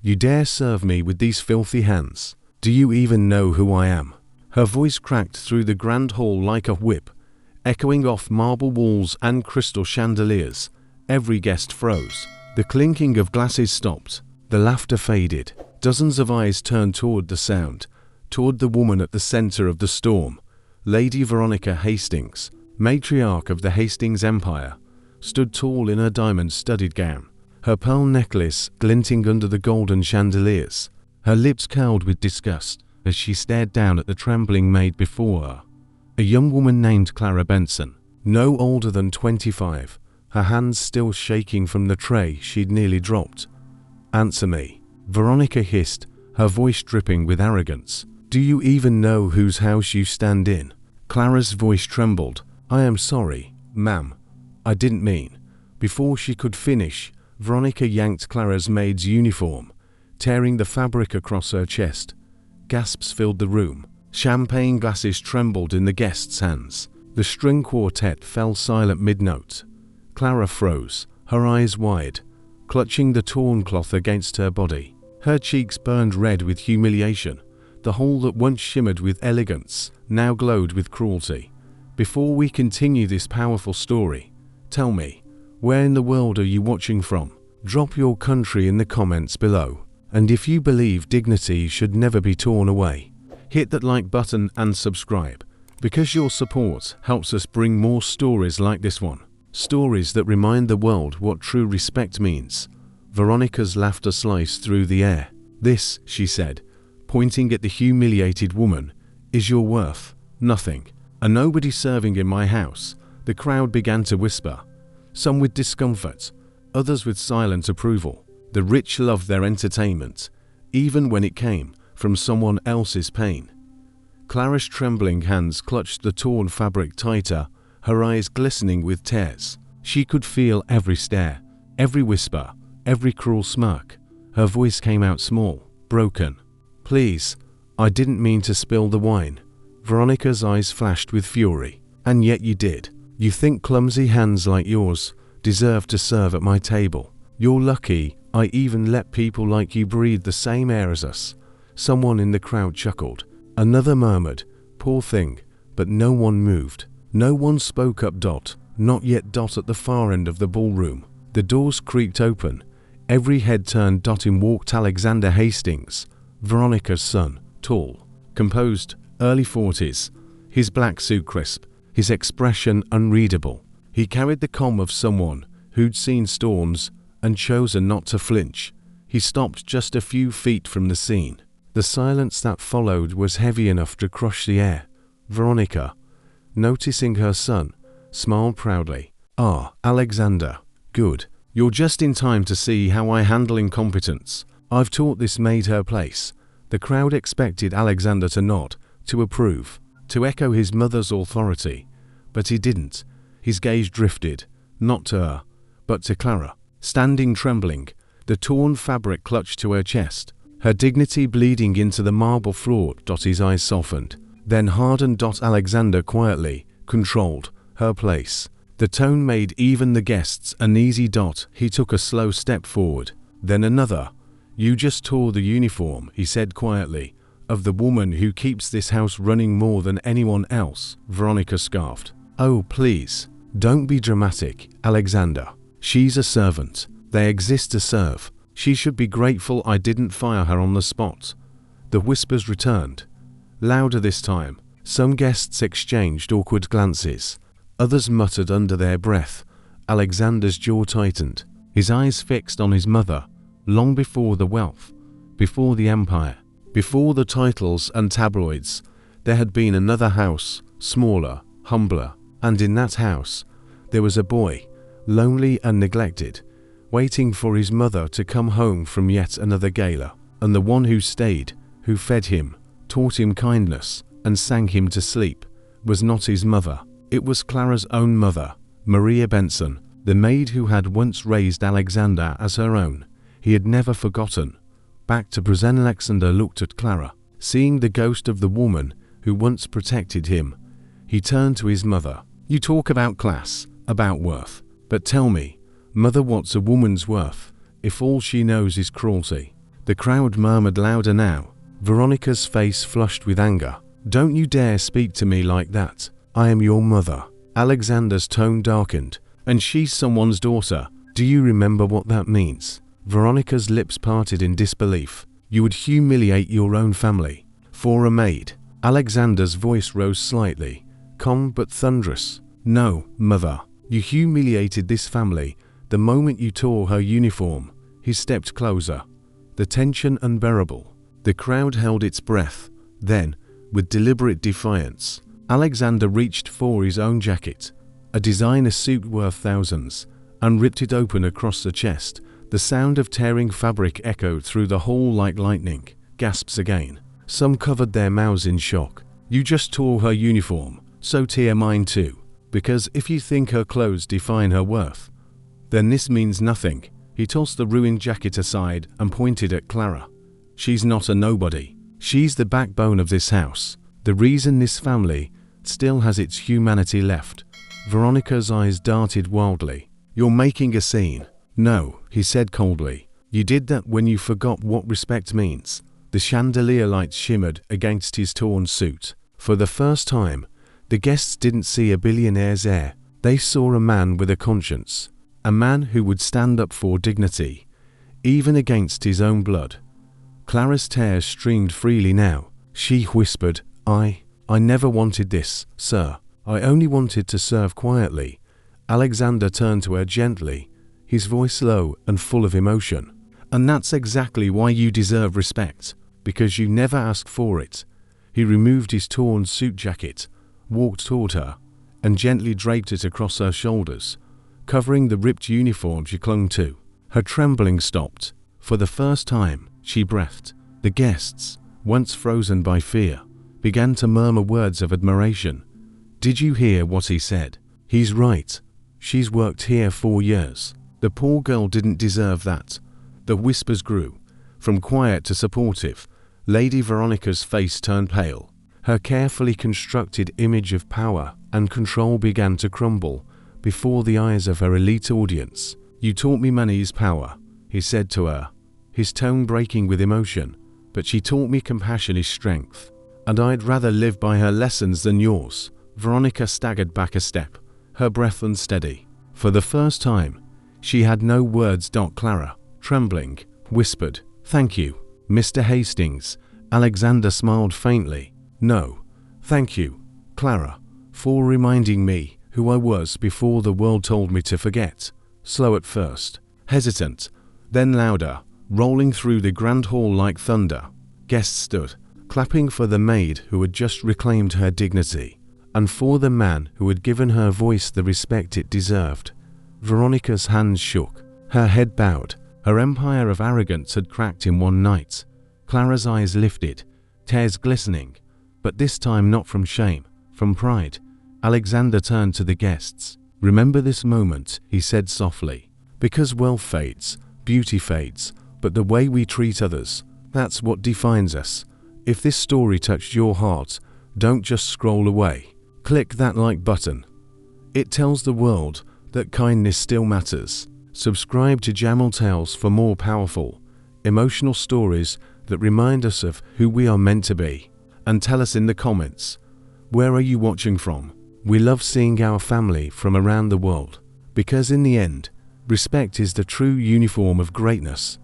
You dare serve me with these filthy hands? Do you even know who I am?" Her voice cracked through the grand hall like a whip, echoing off marble walls and crystal chandeliers. Every guest froze. The clinking of glasses stopped. The laughter faded. Dozens of eyes turned toward the sound, toward the woman at the center of the storm. Lady Veronica Hastings, matriarch of the Hastings Empire, stood tall in her diamond-studded gown, her pearl necklace glinting under the golden chandeliers. Her lips curled with disgust as she stared down at the trembling maid before her. A young woman named Clara Benson, no older than 25, her hands still shaking from the tray she'd nearly dropped. "Answer me," Veronica hissed, her voice dripping with arrogance. "Do you even know whose house you stand in?" Clara's voice trembled. "I am sorry, ma'am. I didn't mean." Before she could finish, Veronica yanked Clara's maid's uniform, tearing the fabric across her chest. Gasps filled the room. Champagne glasses trembled in the guests' hands. The string quartet fell silent mid-note. Clara froze, her eyes wide, clutching the torn cloth against her body. Her cheeks burned red with humiliation. The hall that once shimmered with elegance now glowed with cruelty. "Before we continue this powerful story, tell me, where in the world are you watching from? Drop your country in the comments below. And if you believe dignity should never be torn away, hit that like button and subscribe, because your support helps us bring more stories like this one. Stories that remind the world what true respect means." Veronica's laughter sliced through the air. "This," she said, pointing at the humiliated woman, "is your worth. Nothing. A nobody serving in my house." The crowd began to whisper, some with discomfort, others with silent approval. The rich loved their entertainment, even when it came from someone else's pain. Clara's trembling hands clutched the torn fabric tighter, her eyes glistening with tears. She could feel every stare, every whisper, every cruel smirk. Her voice came out small, broken. "Please, I didn't mean to spill the wine." Veronica's eyes flashed with fury. "And yet you did. You think clumsy hands like yours deserve to serve at my table. You're lucky I even let people like you breathe the same air as us." Someone in the crowd chuckled. Another murmured, "Poor thing," but no one moved. No one spoke up. Not yet. At the far end of the ballroom, the doors creaked open. Every head turned. In walked Alexander Hastings, Veronica's son, tall, composed, early 40s, his black suit crisp, his expression unreadable. He carried the calm of someone who'd seen storms and chosen not to flinch. He stopped just a few feet from the scene. The silence that followed was heavy enough to crush the air. Veronica, noticing her son, smiled proudly. "Ah, Alexander, good. You're just in time to see how I handle incompetence. I've taught this maid her place." The crowd expected Alexander to nod, to approve, to echo his mother's authority, but he didn't. His gaze drifted, not to her, but to Clara. Standing trembling, the torn fabric clutched to her chest, her dignity bleeding into the marble floor. His eyes softened, then hardened. Alexander quietly, controlled, her place. The tone made even the guests uneasy. He took a slow step forward, then another. "You just tore the uniform," he said quietly, "of the woman who keeps this house running more than anyone else." Veronica scoffed. "Oh, please, don't be dramatic, Alexander. She's a servant. They exist to serve. She should be grateful I didn't fire her on the spot." The whispers returned, louder this time. Some guests exchanged awkward glances. Others muttered under their breath. Alexander's jaw tightened, his eyes fixed on his mother. Long before the wealth, before the empire, before the titles and tabloids, there had been another house, smaller, humbler, and in that house, there was a boy, lonely and neglected, waiting for his mother to come home from yet another gala. And the one who stayed, who fed him, taught him kindness, and sang him to sleep, was not his mother. It was Clara's own mother, Maria Benson, the maid who had once raised Alexander as her own. He had never forgotten. Back to prison. Alexander looked at Clara, seeing the ghost of the woman who once protected him. He turned to his mother. "You talk about class, about worth. But tell me, mother, what's a woman's worth if all she knows is cruelty?" The crowd murmured louder now. Veronica's face flushed with anger. "Don't you dare speak to me like that. I am your mother." Alexander's tone darkened. "And she's someone's daughter. Do you remember what that means?" Veronica's lips parted in disbelief. "You would humiliate your own family. For a maid." Alexander's voice rose slightly, calm but thunderous. "No, mother. You humiliated this family the moment you tore her uniform." He stepped closer, the tension unbearable. The crowd held its breath. Then, with deliberate defiance, Alexander reached for his own jacket, a designer suit worth thousands, and ripped it open across the chest. The sound of tearing fabric echoed through the hall like lightning. Gasps again. Some covered their mouths in shock. "You just tore her uniform, so tear mine too. Because if you think her clothes define her worth, then this means nothing." He tossed the ruined jacket aside and pointed at Clara. "She's not a nobody. She's the backbone of this house. The reason this family still has its humanity left." Veronica's eyes darted wildly. "You're making a scene." "No," he said coldly. "You did that when you forgot what respect means." The chandelier lights shimmered against his torn suit. For the first time, the guests didn't see a billionaire's heir. They saw a man with a conscience. A man who would stand up for dignity, even against his own blood. Clara's tears streamed freely now. She whispered, I never wanted this, sir. I only wanted to serve quietly." Alexander turned to her gently, his voice low and full of emotion. "And that's exactly why you deserve respect, because you never asked for it." He removed his torn suit jacket, walked toward her, and gently draped it across her shoulders, covering the ripped uniform she clung to. Her trembling stopped. For the first time, she breathed. The guests, once frozen by fear, began to murmur words of admiration. "Did you hear what he said? He's right. She's worked here 4 years. The poor girl didn't deserve that." The whispers grew, from quiet to supportive. Lady Veronica's face turned pale. Her carefully constructed image of power and control began to crumble before the eyes of her elite audience. "You taught me money is power," he said to her, his tone breaking with emotion. "But she taught me compassion is strength. And I'd rather live by her lessons than yours." Veronica staggered back a step, her breath unsteady. For the first time, she had no words. Clara, trembling, whispered, "Thank you, Mr. Hastings." Alexander smiled faintly. "No, thank you, Clara, for reminding me who I was before the world told me to forget." Slow at first, hesitant, then louder, rolling through the grand hall like thunder. Guests stood, clapping for the maid who had just reclaimed her dignity, and for the man who had given her voice the respect it deserved. Veronica's hands shook, her head bowed. Her empire of arrogance had cracked in one night. Clara's eyes lifted, tears glistening, but this time not from shame, from pride. Alexander turned to the guests. "Remember this moment," he said softly, "because wealth fades, beauty fades, but the way we treat others, that's what defines us." If this story touched your heart, don't just scroll away. Click that like button. It tells the world that kindness still matters. Subscribe to Jamal Tales for more powerful, emotional stories that remind us of who we are meant to be. And tell us in the comments, where are you watching from? We love seeing our family from around the world, because in the end, respect is the true uniform of greatness.